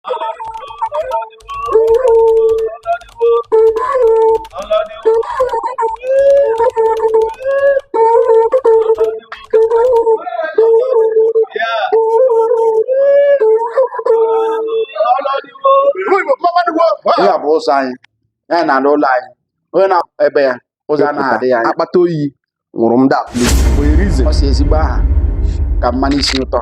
Ya bụ ụzọ anyị ya na n'ụlọ anyị onye na ebe ya ụzọ anaghị adị ya akpata oyi nwụrụ m dat ọ si ezigbo aha ka mmanụ isi ụtọ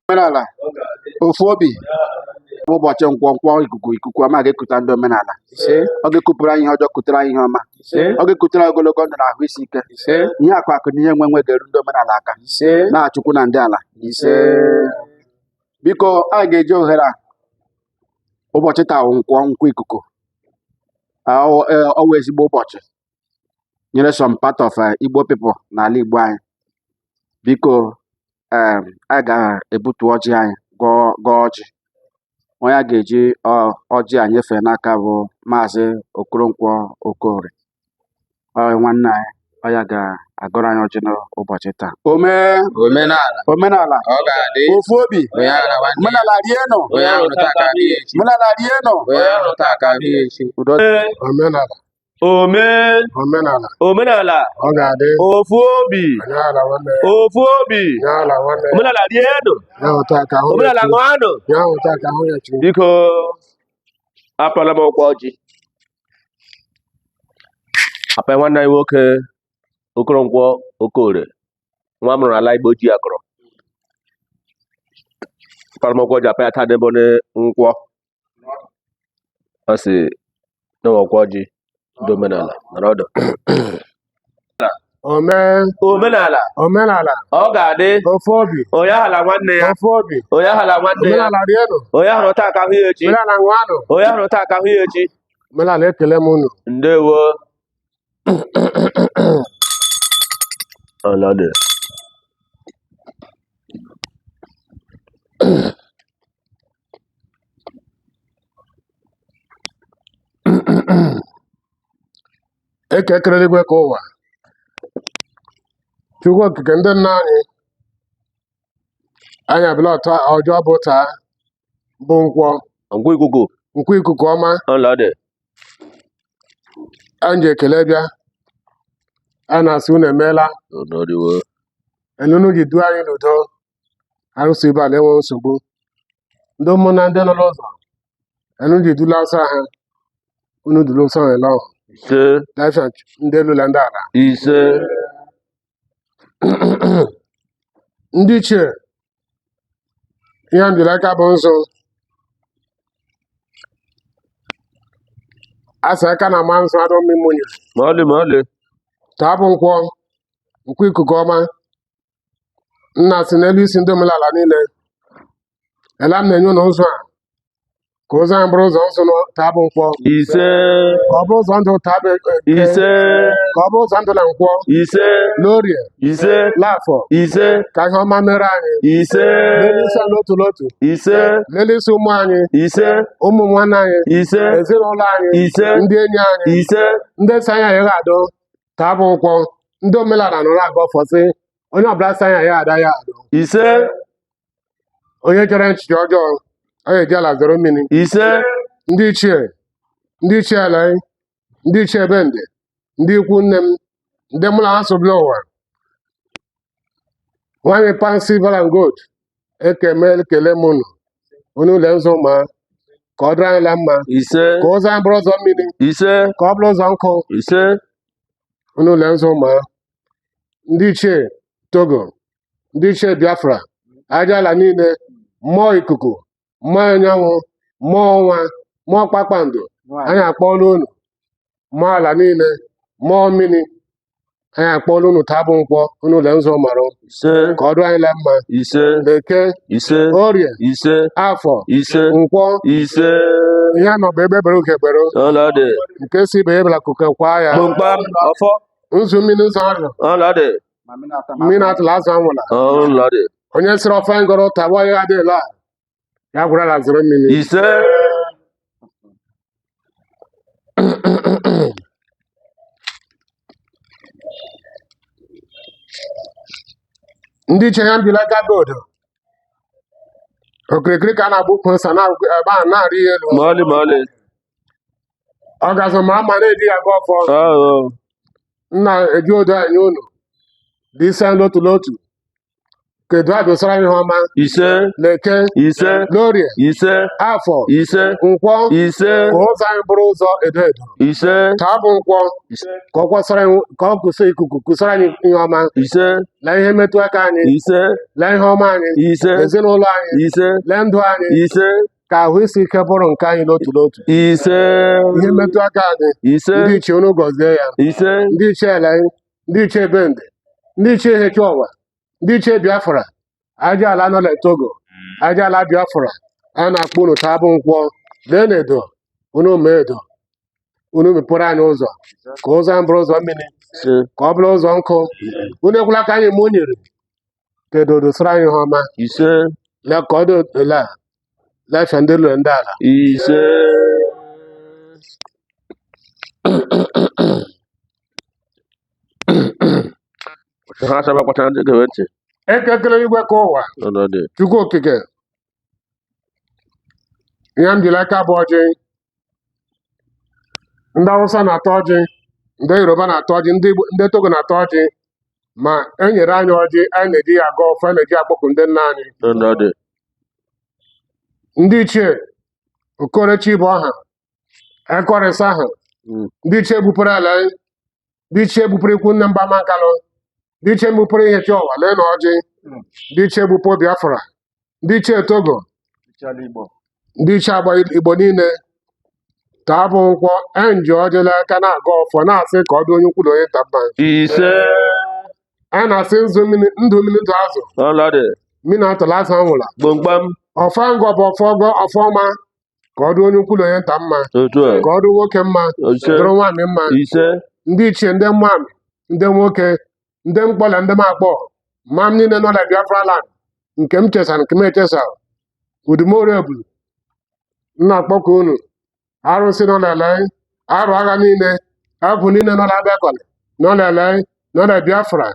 omenala ofu obi bụ ụbọchị nkwọ ikuku ọma ga-ekuta ndị omenala ọ ga-ekupụrụ anyị ihe ọjọọ kutere anyị ihe ọma ọ ga-ekutere anyị ogologo ndụ na ahụ isi ike ihe akụ akụ na ihe nwe ga-eru ndị omenala aka na-achụkwu na ndị ala biko a ga-eji ohere a ụbọchị taa nkwọ ikuku ọwụ ezigbo ụbọchị nyere some part of Igbo people n'ala Igbo anyị biko a ga-ebutu ọjị anyị gọọ ọjị onye a ga-eji ọjị a nyefee n'aka bụ Maazị Okoronkwo Okorie nwanne anyị onye ga-agọrọ anyị ọjị n'ụbọchị taa omenala ofu obi omenala rienụ omenala ọ ga-adị ofu obi omenala rienụ omenala ṅụanụ biko apịala m ụkwụ ọjị apịa nwanne anyị nwoke Okoronkwo Okorie nwa mụrụ ala Igbo ji akọrọ apịala m ụkwụ ọjị apịa taa debe nkwọ ọ sị n'ụkwụ ọjị ndị omenala nọrọ ọdụ omenala ọ ga-adị ofu obi onye ahala nwanne ya onye ahala nwanne ya onye ahụrụ taa ka ahụ ya echi onye ahụrụ taa ka ahụ ya echi omenala ekele m unu ndewo ọlọdị ekele eluigwe ka ụwa Chukwu okike ndị nna anyị abịala ọjọọ bụ taa bụ nkwọ ikuku ọma anyị ji ekele bịa a na-asị unu emeela enunu ji duo anyị n'udo arụsị ibe ala enwe nsogbu ndị ụmụnna ndị nọ n'ụzọ enu ji dula ọsọ ha unu dula ọsọ ha ele ọhụ ndị elu na ndị ala ndị ichie ihe m jiri aka bụ nso asị aka na ama nsọ adọ mmimunye ma ọlị taa bụ nkwọ ikuku ọma nna si n'elu isi ndị omenala niile ele m na-enye ụlọ ụzọ a ka ụzọ anyị bụrụ ụzọ nsọ tabụ nkwọ ise ka ọ bụrụ ụzọ ndụ tabụ eke ise ka ọ bụrụ ụzọ ndụ na nkwọ ise n'orie ise n'afọ ise ka ihe ọma mere anyị ise lelee isi anyị n'otu n'otu ise lelee isi ụmụ anyị ise ụmụ nwanne anyị ise ezinụlọ anyị ise ndị enyi anyị ise ndị si anya ya ga-adọ tabụ nkwọ ndị omenala nọrọ agọ fọsị onye ọbụla si anya ya ada ya adọ ise onye chere nchichi ọjọọ ọ ga-eji ala zoro mmiri ise ndị ichie ala ndị ichie ebe ndị ikwu nne m ndị mụ na ha sobila ụwa nwaanyị pan silver and gold ekele m unu ụlọ nzọ ma ka ọ dịrị anyị la mma ise ka ụzọ anyị bụrụ ụzọ mmiri ise ka ọ bụrụ ụzọ nkụ ise unu ụlọ nzọ ma ndị ichie Togo ndị ichie Biafra aja ala niile mmụọ ikuku mmụọ anyanwụ mmụọ ọnwa mmụọ kpakpando anyị akpọọla unu mmụọ ala niile mmụọ mmiri anyị akpọọla unu tabụ nkwọ unu ụlọ nzọ marụ ise ka ọ dịrị anyị la mma ise Eke ise Orie ise Afọ ise Nkwọ ise ihe anọ bụ ebe bere oke bere ọladị nke si bụ ebela kuke kwa ya kpụmkpam ọfọ nzu mmiri nzọ arịọ ọladị mmiri atụla azụ anwụla ọladị onye sịrị ọfa ngọrọ tagba ya adịla ya gwara zoro mmiri ise ndị iche ya mbila gaba odo okirikiri ka a na-agba ukwu nsa ebe a na-arị ihe elu maọlị ọ gazụ ma ama na-eji ya ga ọfọ nna eji odo anyị unu dị ise n'otu n'otu kedu a dosara ihe ọma ise Leke ise n'Orie ise Afọ ise Nkwọ ise ka ụzọ anyị bụrụ ụzọ edo edo ise taa bụ nkwọ ka ọ kwụsị ikuku kwụsara anyị ihe ọma ise lee ihe metụ aka anyị ise lee ihe ọma anyị ise ezinụlọ anyị ise lee ndụ anyị ise ka ahụ isi ike bụrụ nke anyị n'otu n'otu ise ihe metụ aka anyị ise ndị ichie unu gọzie ya ise ndị ichie ele ndị ichie bende ndị ichie ehechi ọwa ndị ichie Biafra aja ala nọ na Togo aja ala Biafra a na-akpọ unu tabụ nkwọ lee na edo unu mee edo unu mepere anyị ụzọ ka ụzọ anyị bụrụ ụzọ mmiri ka ọ bụrụ ụzọ nkụ unu ekwela ka anyị mụ nyere ka edo dosara anyị ha ọma ise lee ka ọ dị ele lefe ndị lụrụ ndị ala ise ha chaba kpachara ndị gere ntị ekekele igwe ka ụwa ọnọdụ Chukwu okike ihe m jiri aka bụ ọjị ndị Awụsa na-atọ ọjị ndị Yoruba na-atọ ọjị ndị Togo na-atọ ọjị ma e nyere anyị ọjị anyị na-eji ya aga ọfọ na-eji akpọkụ ndị nna anyị ọnọdụ ndị ichie Okorechi bụ ọha Ekọrịsa aha ndị ichie bupere ala ndị ichie bupere ikwu nne mba Mankalụ ndị ichie bupere ihechi ọwa lee na ọjị ndị ichie bupo Biafra ndị ichie Togo ndị ichie agba Igbo niile taa bụ nkwọ enji ọjịla aka na-aga ọfọ na-asị ka ọ dị onye ukwu na onye nta mma ise a na-asị ndụ mmiri ndụ azụ ọnọdụ mmiri atụla azụ anwụla kpụmkpam ọfọ ngọ bụ ọfọma ka ọ dị onye ukwu na onye nta mma otu a ka ọ dị nwoke mma ise dịrị nwaanyị mma ise ndị ichie ndị mmamị ndị nwoke ndị mkpọla ndị m akpọ ma m niile nọ na Biafra land nke m chesara nke m echesara udumori ebulu nna akpọkọ unu arụsị nọ lele arụ agha niile agwụ niile nọ na Abakaliki nọ lele nọ na Biafra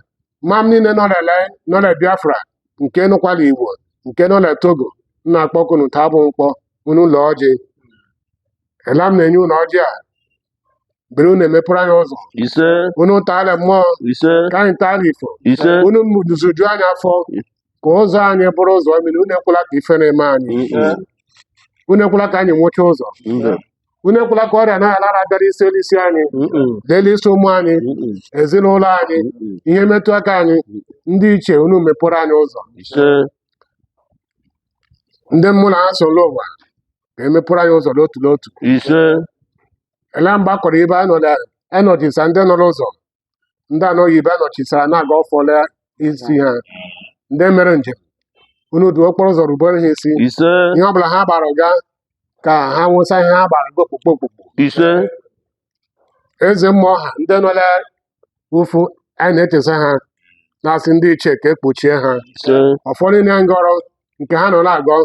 ma m niile nọ lele nọ na Biafra nke nụkwala Igbo nke nọ na Togo nna akpọkọ unu taa bụ mkpọ unu ụlọ ọjị ela m na-enye unu ọjị a bere unu emepere anyị ụzọ ise unu taala mmụọ ise ka anyị taala ifo ise unu duzuju anyị afọ ka ụzọ anyị bụrụ ụzọ mmiri unu ekwela ka ife na-eme anyị unu ekwela ka anyị nwụcha ụzọ unu ekwela ka ọrịa naghị alara abịara isi elu isi anyị lelee isi ụmụ anyị ezinụlọ anyị ihe metụ aka anyị ndị ichie unu mepere anyị ụzọ ise ndị mụ na ha so n'ụwa ga-emepere anyị ụzọ n'otu n'otu ise ele mgbe a kọrọ ibe anọchisa ndị nọ n'ụzọ ndị anọghị ibe anọchisara na-aga ọfọla isi ha ndị mere njem unu dị okporo ụzọ rubere ha isi ise ihe ọbụla ha gbara ga ka ha nwụsa ihe ha gbara okpukpo ise eze mmụọ ọha ndị nọla ufu anyị na-echesa ha na-asị ndị ichie ka ekpuchie ha ise ụfọdụ na ngọrọ nke ha nọ na-agọ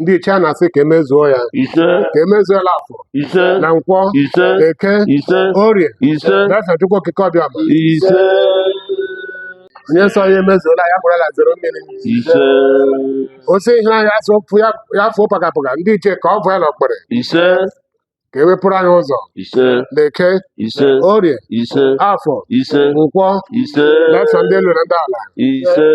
ndị ichie na-asị ka emezuo ya ise ka emezuola afọ ise na nkwọ ise eke ise orie ise efe chukwu okike ọbịama ise onye nsọ ya emezuola ya gwarala zero mmiri ise osi ihe anyị ya fụọ pagapụga ndị ichie ka ọ bụ ya na okpere ise ka ewepụrụ anyị ụzọ ise na eke ise orie ise afọ ise nkwọ ise na-efe ndị elu na ndị ala ise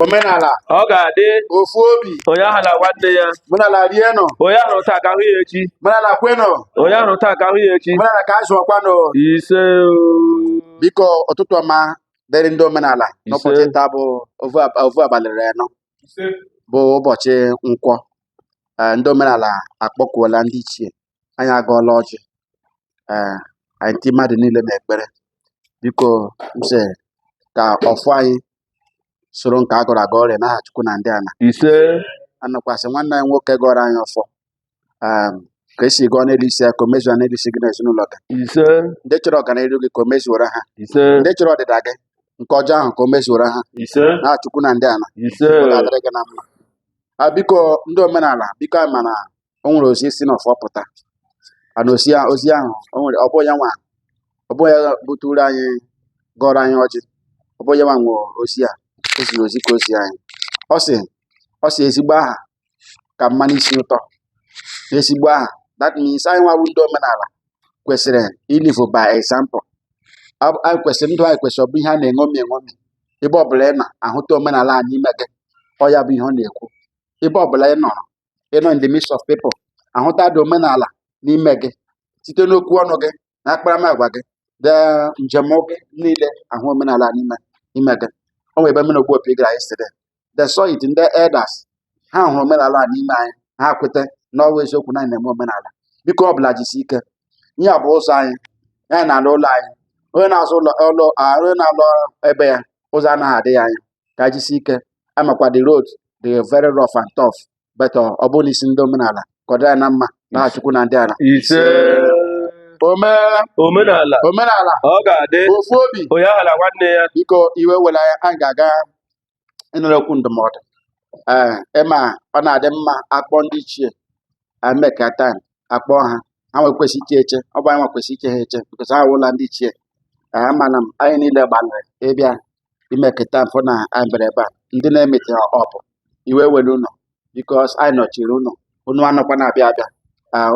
Omenala ọ ga-adị ofu obi onye ahụ na nwanne ya omenala rienụ onye ahụ taa ka ahụ ya echi omenala kwenụ onye ahụ taa ka ahụ ya echi omenala ka azụ ọkwanụ ise biko ụtụtụ ọma dịrị ndị omenala n'ụbọchị taa bụ ovu abalị anọ bụ ụbọchị nkwọ ndị omenala akpọkuola ndị ichie anyị agọọla ọjị anyị ndị mmadụ niile na-ekpere biko mse ka ọfụ anyị soro nke a gọrọ agọ ọrịa n'aha Chukwu na ndị ana ise anọkwasị nwanne anyị nwoke gọrọ anyị ọfọ ka esi gọọ n'elu isi ya ka o mezuo n'elu isi gị na ezinụlọ gị ise ndị chọrọ ọganihu gị ka o mezuoro ha ise ndị chọrọ ọdịda gị nke ọjọọ ahụ ka o mezuoro ha ise na Chukwu na ndị ala ise ọ ga-adịrị gị na mma. Biko ndị omenala biko anyị ma na o nwere ozi si n'ọfọ pụta ana ozi ahụ o nwere ọ bụ ya nwa ọ bụ ya buturu anyị gọrọ anyị ọjị ọ bụ ya nwa nwe ozi a eziri ozi ka ozi anyị ọ sị ezigbo aha ka mmanụ isi ụtọ na ezigbo aha. That means anyị nwa bụ ndị omenala kwesịrị ilive by example. Anyị kwesịrị ndụ anyị kwesịrị ọ bụ ihe a na-eṅomi ebe ọbụla ị na-ahụta omenala a n'ime gị ọ ya bụ ihe ọ na-ekwu. Ebe ọbụla ị nọ in the midst of people ahụta dị omenala n'ime gị site n'okwu ọnụ gị na akparamagwa gị de njem gị niile ahụ omenala n'ime gị. O nwere ebe mmiri ogbu opi gara yesterday the saw it ndị elders ha hụrụ omenala a n'ime anyị ha kweta n'ọwa eziokwu na anyị na-eme omenala. Biko ọbụla jisi ike ihe a bụ ụzọ anyị anyị na-alụ ụlọ anyị onye na-azụ onye na-alụ ebe ya ụzọ anaghị adị ya anya ka anyị jisi ike amakwa the road dị very rough and tough but ọ bụ n'isi ndị omenala ka ọ dị anyị na mma na Chukwu na ndị ala ise omenala ọ ga-adị ofu obi onye aghala nwanne ya. biko iwe were anyị ga-aga ịnụrụ okwu ndụmọdụ ịma ọ na-adị mma akpọ ndị ichie emekata akpọ ha nwekwesị iche eche ọ bụ anyị nwekwesị iche ha eche because ha wụla ndị ichie mana m anyị niile gbalịrị ịbịa imeketa mfụ na anyị bịara ebe a ndị na-emete ọbụ iwe were ụnọ because anyị nọchiri unu anọkwa na-abịa abịa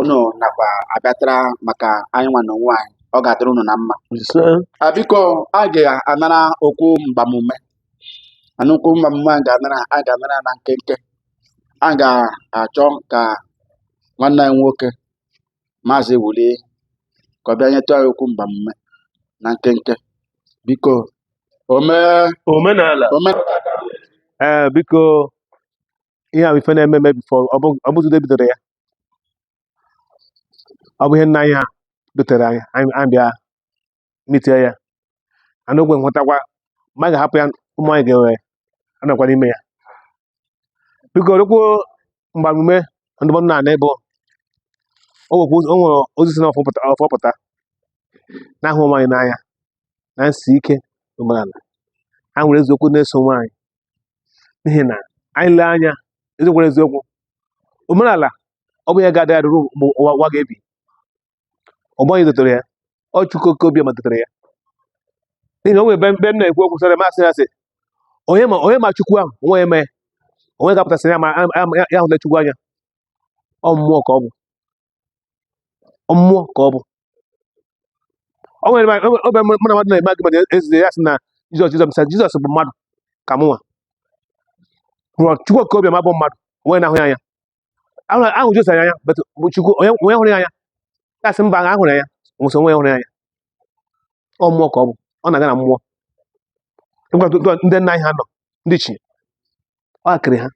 unu nakwa abịatara maka anyị nwa na onwe anyị ọ ga-adịrị unu na mma. Biko a ga-anara okwu mgbamume anyị ga-anara na nkenke a ga-achọ ka nwanne anyị nwoke maazị Wulie ka ọ bịa nyetụ anyị okwu mgbamume na nkenke biko omenala biko ihe ahụ ife na-eme bifo ọ bụzụdo bidoro ya ọ bụ ihe nna anyị ha dotere anyị bịa mitie ya ana ogwe nghọtakwa ma ga-ahapụ ya ụmụ anyị ga-enwe anọkwa n'ime ya. Biko rekwu mgbamume ndụmọdụ na ebe o nwere ozi si n'ọfọpụta na-ahụ ụmụ anyị n'anya na nsi ike omenala ha nwere eziokwu na-eso nwaanyị n'ihi na anyị lee anya eziokwu omenala ọ bụ ya ga-adị adịrụ ụwa ga-ebi ọgbọ anyị dotere ya ọ Chukwu oke obi ma dotere ya n'ihi na o nwere ebe m na-ekwu okwu sara masị asị onye ma Chukwu ahụ onwe ga-apụtasị ya hụta Chukwu anya ọ mmụọ ka ọ bụ o nwere obe mụ na mmadụ na-eme agịma ezide ya sị na Jizọs bụ mmadụ ka mụnwa Chukwu oke obi ma bụ mmadụ onwe na-ahụ ya anya ahụ Jizọs anya bụ Chukwu onye hụrụ ya anya ya sị mba ahụrụ ya nwụsị onwe ya hụrụ ya anya ọ mmụọ ka ọ bụ ọ na-aga na mmụọ ndị nna anyị ha nọ ndị chi ọ akịrị ha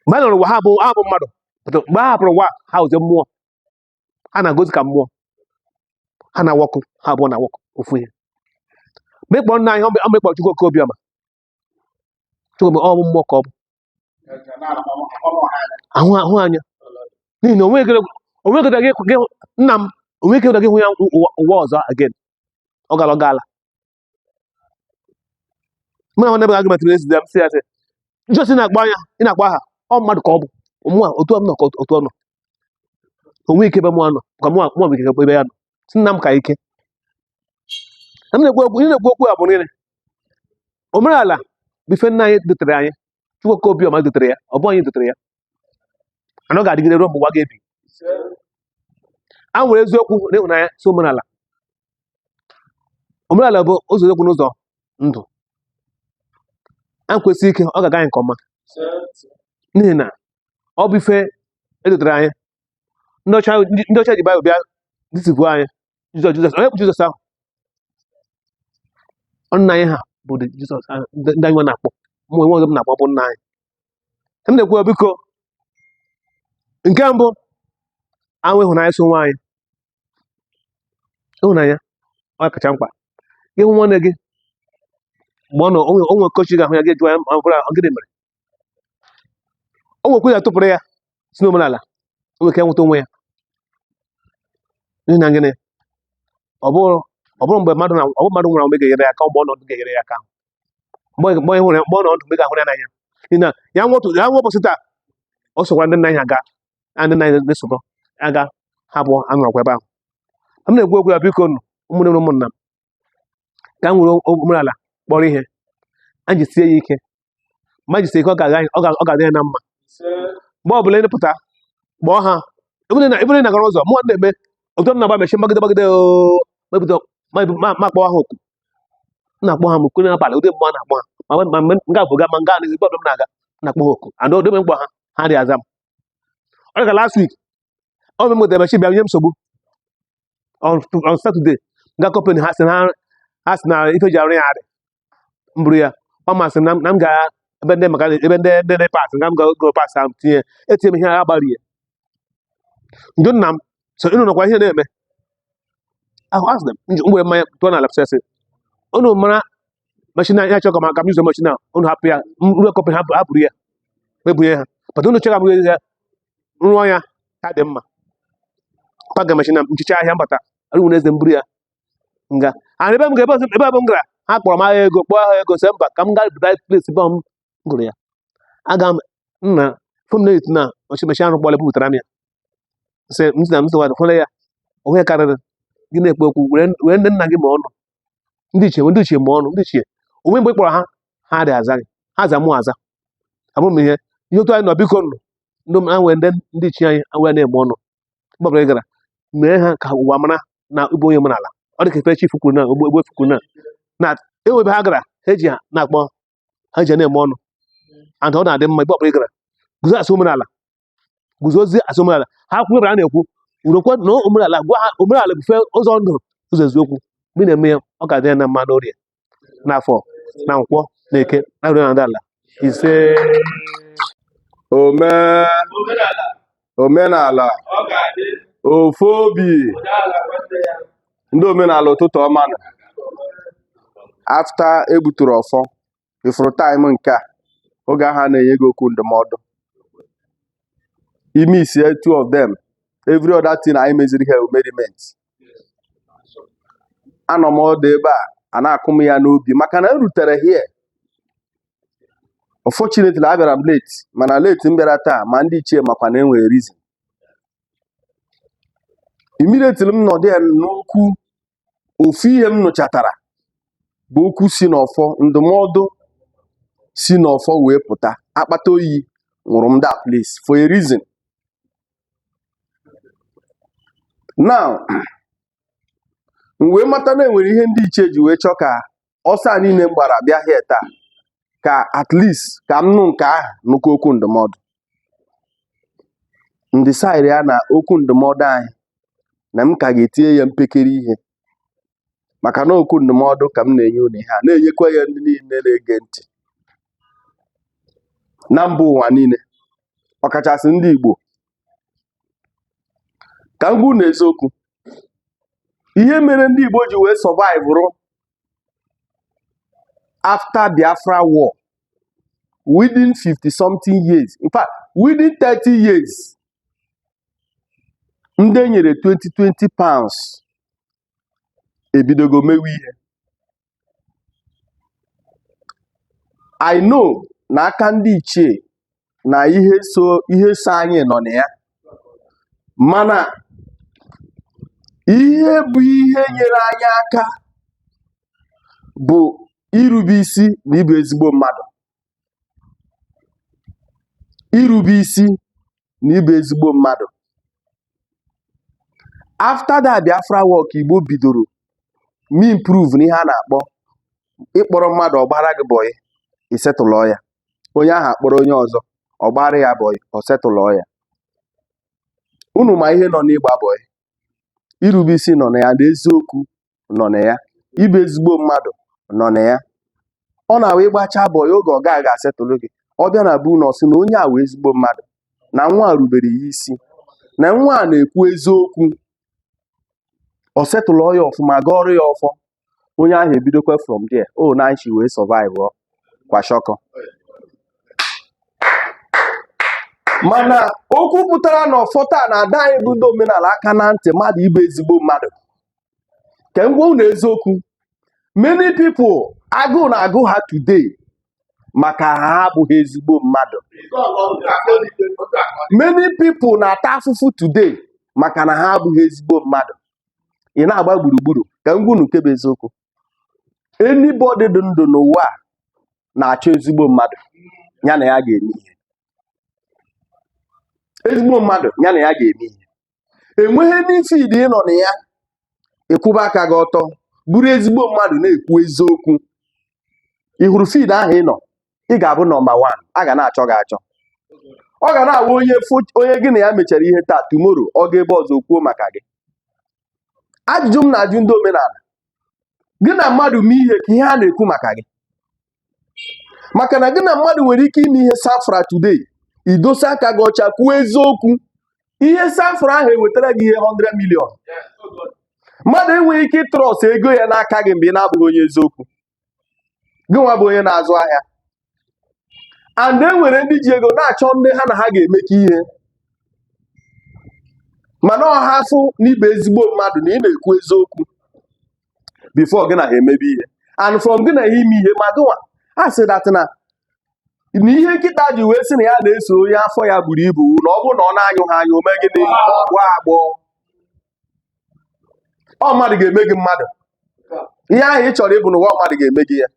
mgbe a nọrọ ụwa ha bụ mmadụ mgbe ha hapụrụ ụwa ha ụzọ mmụọ ha na-agozi ka mmụọ ha na-awọkụ ha abụọ na-awọkụ ofu ihe mgbe ịkpọ nna anyị ọ mekpọ Chukwu oke obiọma Chukwu ọ bụ mmụọ ka ọ bụ ahụ anya n'ihi na onweghị gị nna m onweghị gị hụ ya ụwa ọzọ again ọ gaala mụ na nwanne m agụmatịrị ezide m sị ya sị Jizọs ị na-akpọ aha ọ mmadụ ka ọ bụ mụa otu ọ nọ ka otu ọ nọ onwe ike ebe mụ anọ ka mụa bụ ike ebe ya nọ si nna m ka ike na m na-ekwu okwu a bụ niile omenala bụ ife nna anyị dotere anyị Chukwu oke obiọma dotere ya ọ bụ anyị dotere ya ana ọ ga-adịgide ruo mgbe ụwa ga-ebi a nwere eziokwu na ịhụnanya si omenala bụ ụzọ eziokwu n'ụzọ ndụ a kwesịrị ike ọ ga-aga anyị nke ọma n'ihi na ọ bụ ife edotere anyị ndị ọcha ji Baịbụl bịa disipụ anyị Jizọs onye bụ Jizọs ahụ nna anyị ha bụ Jizọs ndị anyị na-akpọ mụ onwe ọzọ m na-akpọ bụ nna anyị m na-ekwu biko nke mbụ anwụ ịhụnanya so nwaanyị ịhụnanya ọ kacha mkpa ịhụ nwanne gị mgbe ọ nwe kochi ga-ahụ ya gị jụọ ya ma bụrụ gịnị mere o nwekwe ya tụpụrụ ya si n'omenala o nwere ike nweta onwe ya n'ihi na gịnị ọ bụrụ ọ bụrụ mgbe mmadụ nwere mgbe ga-enyere ya aka mgbe ọnọdụ ga-enyere ya aka mgbe ọnọdụ mgbe ga-ahụrụ ya n'anya n'ihi na ya nwe ụbọchị taa ọ sokwa ndị nna anyị aga ndị nna anyị na-esokọ aga ha bụ anọrọkwa ebe ahụ m na-ekwu okwu ya biko ụmụnne m ụmụnna m ka m nwere omenala kpọrọ ihe anyị ji sie ya ike ma ji sie ike ọ ga-adị ya na mma mgbe ọ bụla ịpụta kpọọ ha ebe na-agara ụzọ mụ na-eme otu m na-agba mechi gbagide gbagide ma kpọọ ha oku na-akpọ ha mkwu n'abalị ụdị mgbe a na-akpọ ha ma mgbe m ga-abụga ma nga anaghị ebe ọbụla m na-aga na-akpọ ha oku and odebe mkpọ ha dị aza m ọ dịka last week ọ bụ mgbe mechi bịa nye m nsogbu on Saturday nga kọmpani ha si na ife ji arụ ya adị m bụrụ ya ọ masị m na m ga ebe ndị pas nga m ga pas ahụ etinye m ihe agha gbarie njụ nna m so ịnụ nọkwa ihe na-eme ahụ asị mgbe mmanya tụọ na lapsesi unu mara machine ya chọka maka m ụzọ machine unu hapụ ya nrụ kọmpani ha bụrụ ya mebunye ha pata unu chọka m ya rụọ ya ha dị mma kwaga machine m nchicha ahịa mbata arụwu na eze m buru ya nga and ebe m gara ha kpọrọ m agha ego kpọọ ha ego sị mba ka m gaa bright place ebe m gụrụ ya aga m nna fom na-eti na mechi arụ kpọrọ bupụtara m ya sị m na m sịwara fọle ya onwe karịrị gị na-ekpe okwu were ndị nna gị ma ọnụ ndị ichie ma ọnụ ndị ichie onwe mgbe ị kpọrọ ha dị aza gị ha za mụ aza abụrụ m ihe otu anyị nọ biko nụ ndị nwere ndị ichie anyị awere na-eme ọnụ mgbabara ị gara mee ha ka ụwa mara na ugbo onye omenala ọ dị ka efe chi fukwuru na ogbo fukwuru na ewebe ha gara ha eji ha na-akpọ ha ji na-eme ọnụ and ọ na-adị mma ebe ọbụla ị gara guzo asụ omenala guzozie asụ omenala ha kwuo a na-ekwu urokwe na omenala gwa ha omenala bufe ụzọ ndụ ụzọ eziokwu mgbe ị na-eme ya ọ ga-adị ya na mma n'orie n'afọ na nkwọ na eke na nri na ala ise omenala ofu obi ndị omenala ụtụtụ ọma na afta egbuturu ọfọ ifuru taịm nke a oge ahụ na-enye gị okwu ndụmọdụ ime isie two of them every other thing anyị meziri ha merriment anọ m ọdụ ebe a na-akụ m ya n'obi maka na m rutere here unfortunately abịara m late mana late m bịara taa ma ndị ichie makwa na enwere reason immediately m nọdụ ya n'okwu ofu ihe m nụchatara bụ okwu si n'ọfọ ndụmọdụ si n'ọfọ wee pụta akpata oyi nwụrụ m that place for a reason. Now m wee mata na enwere ihe ndị ichie ji wee chọọ ka ọsọ a niile gbara bịa here taa ka at least ka m nụ nke ahụ nnukwu okwu ndụmọdụ ndị saịrị ya na okwu ndụmọdụ anyị na m ka ga-etinye ya mpekere ihe maka na okwu ndụmọdụ ka m na-enye unu ihe a na-enyekwa ya ndị niile na-ege ntị na mba ụwa niile ọkachasị ndị Igbo ka m gwa unu eziokwu ihe mere ndị Igbo ji wee survive rụ after Biafra war within 50 something years, in fact within 30 years ndị e nyere 20 pounds ebidogo mewe ihe. I know na aka ndị ichie na ihe so anyị nọ na ya, mana ihe bụ ihe nyere anyị aka bụ irube isi na ịbụ ezigbo mmadụ. Irube isi na ịbụ ezigbo mmadụ. After that Biafra war ka Igbo bidoro me improve n'ihe a na-akpọ ịkpọrọ mmadụ ọgbara gị bọyị isetụlọ ya, onye ahụ akpọrọ onye ọzọ ọgbara ya bọyị osetụlọ ya. Unu ma ihe nọ n'ịgba bọyị, irube isi nọ na ya, na eziokwu nọ na ya, ịbụ ezigbo mmadụ nọ na ya. Ọ na-awa ịgbacha bọyị oge ọ gaghị asetụlụ gị, ọ bịa na bụ na ọ sị na onye a wee ezigbo mmadụ, na nwa a rubere ya isi, na nwa a na-ekwu eziokwu, ọ setụlọ ya ọfụma gọọrọ ya ọfọ. Onye ahụ ebidokwa from there o na nchi wee survive kwa shọkọ. Mana okwu pụtara na ọfọ taa na ada anyị bụ ndị omenala aka na ntị mmadụ ịbụ ezigbo mmadụ. ka m gwa unu eziokwu, many people agụụ na-agụ ha today maka ha abụghị ezigbo mmadụ. Many people na-ata afụfụ today maka na ha abụghị ezigbo mmadụ. Ị na-agba gburugburu ka m gwa unu nke bụ eziokwu. Anybody dị ndụ n'ụwa a na-achọ ezigbo mmadụ ya na ya ga-eme ihe. Ezigbo mmadụ ya na ya ga-eme ihe. Enweghị n'isi ịdị ịnọ na ya ekwuba aka gị ọtọ bụrụ ezigbo mmadụ na-ekwu eziokwu. Ị hụrụ feed ahụ ị nọ, ị ga-abụ nọmba 1, a ga na-achọ gị achọ. Ọ ga na-awụ onye gị na ya mechara ihe taa, tomorrow ọ ga-ebe ọzọ kwuo maka gị. Ajụjụ m na-ajụ ndị omenala, gị na mmadụ mee ihe ka ihe a na-ekwu maka gị. Maka na gị na mmadụ nwere ike ime ihe safra today, idosa aka gị ọcha kwuo eziokwu. Ihe safra ahụ ewetara gị ihe 100 million. Mmadụ enweghị ike ịtrọs ego ya n'aka gị mgbe ị na-abụghị onye eziokwu. Gị nwa bụ onye na-azụ ahịa. And e nwere ndị ji ego na-achọ ndị ha na ha ga-emekọ ihe. Mana ọha afụ n'ibe ezigbo mmadụ na ị na-ekwu eziokwu before gị na ha emebe ihe. And from gị na ha ime ihe ma gịnwa a sị dat na ihe nkịta ji wee sị na ya na-eso onye afọ ya buru ibu na ọ bụrụ na ọ na-anyụ ha anya ome gịnị ọgbọ agbọ. Ọ mmadụ ga-eme gị mmadụ. Ihe ahụ ị chọrọ ịbụ n'ụwa mmadụ ga-eme gị ya.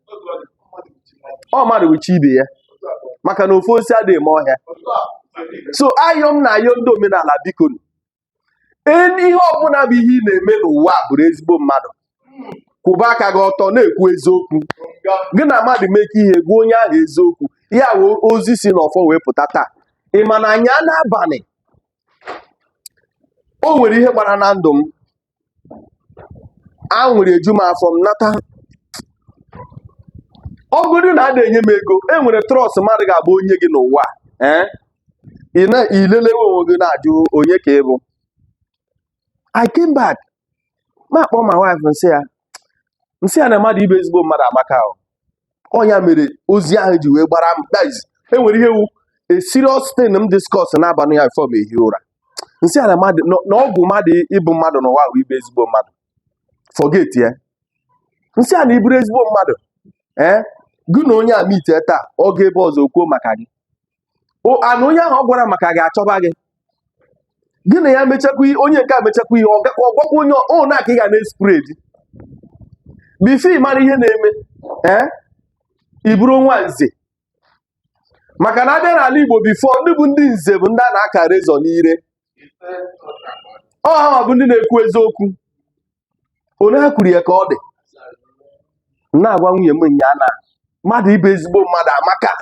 Ọ mmadụ wichi ibe ya. Maka na ofu osisi adịghị eme ọhịa. So ayọ m na-ayọ ndị omenala biko, ihe ọbụla bụ ihe ị na-eme n'ụwa bụrụ ezigbo mmadụ. Kwụba aka gị ọtọ na-ekwu eziokwu. Gị na mmadụ meke ihe gwa onye ahụ eziokwu. Ya wee ozi si n'ọfọ wee pụta taa. Ị ma na anya n'abalị o nwere ihe gbara na ndụ m. A nwere eju m afọ m nata. Ọgụrụ na ada enye m ego, e nwere trọst mmadụ ga-abụ onye gị n'ụwa. Ilelewe onwe gị na-ajụ onye ka ị bụ. I came back. Ma kpọọ my wife nsị ya na mmadụ ibe ezigbo mmadụ amaka ahụ. Ọnya mere ozi ahụ ji wee gbara m. E nwere ihe wu a serious thing m discuss n'abalị ya before m ehi ụra. Nsị ya na ọgwụ mmadụ ịbụ mmadụ n'ụwa bụ ibe ezigbo mmadụ. Forget ya. Nsị ya na iburu ezigbo mmadụ. Gị na onye a meet taa, ọ ga-ebe ọzọ kwuo maka gị. Ana onye ahụ ọ gwara maka gị achọba gị. Gị na ya mechakwa onye nke a mechakwa ihe ọ gwakwa onye ọ na-aka ị ga na-spread. Bifo ị mara ihe na-eme, ị bụrụ nwa nze. Maka na abịa n'ala Igbo bifo ndị bụ ndị nze bụ ndị a na-aka rezọ n'ire. Ọ ha bụ ndị na-ekwu eziokwu. Onye ha kwuru ya ka ọ dị. Na-agwa nwunye m nya na mmadụ ibe ezigbo mmadụ amaka.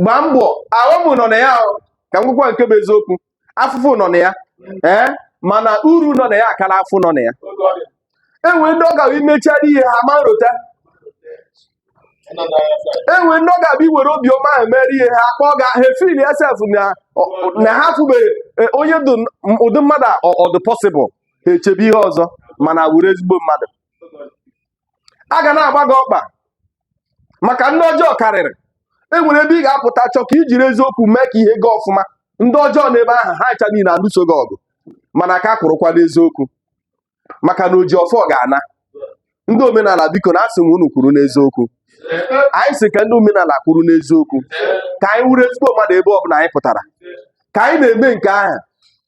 Gbaa mbọ ahụ m nọ na ya ka m gwakwa nke bụ eziokwu. Afụfụ nọ na ya. Mana uru nọ na ya akara afụ nọ na ya. Enwe ndị ọ ga imechara ihe ha ma nrota. Enwe ndị ọ ga-abụ iwere obiọma ahụ mere ihe ha akpọ ga ha feel yourself na ha fụbeghị onye ụdị mmadụ ọ dị possible ha echebe ihe ọzọ mana were ezigbo mmadụ. A ga na-agba gị ọkpa maka ndị ọjọọ karịrị. Enwere ebe ị ga-apụta chọ ka ijiri eziokwu mee ka ihe gaa ọfụma. Ndị ọjọọ n'ebe ahụ ha ncha niile alụso gị ọgụ mana ka kwụrụkwa n'eziokwu maka na oji ọfọ ga-ana. Ndị omenala biko na asị m unu kwuru n'eziokwu. Anyị sị ka ndị omenala kwuru n'eziokwu ka anyị wuru ezigbo mmadụ ebe ọbụla anyị pụtara. Ka anyị na-eme nke ahụ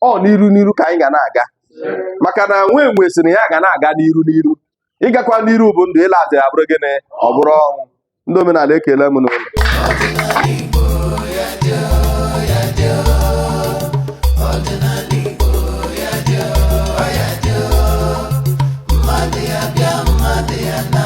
ọ n'iru ka anyị ga na-aga maka na nwe sị na ya ga na-aga n'iru. Ịgakwa n'iru bụ ndụ ịla azụ ya bụrụ gịnị ọ bụrụ ọnwụ. Ndị omenala ekele m n'ụlọ. Mmadụ ya bịa, mmadụ ya na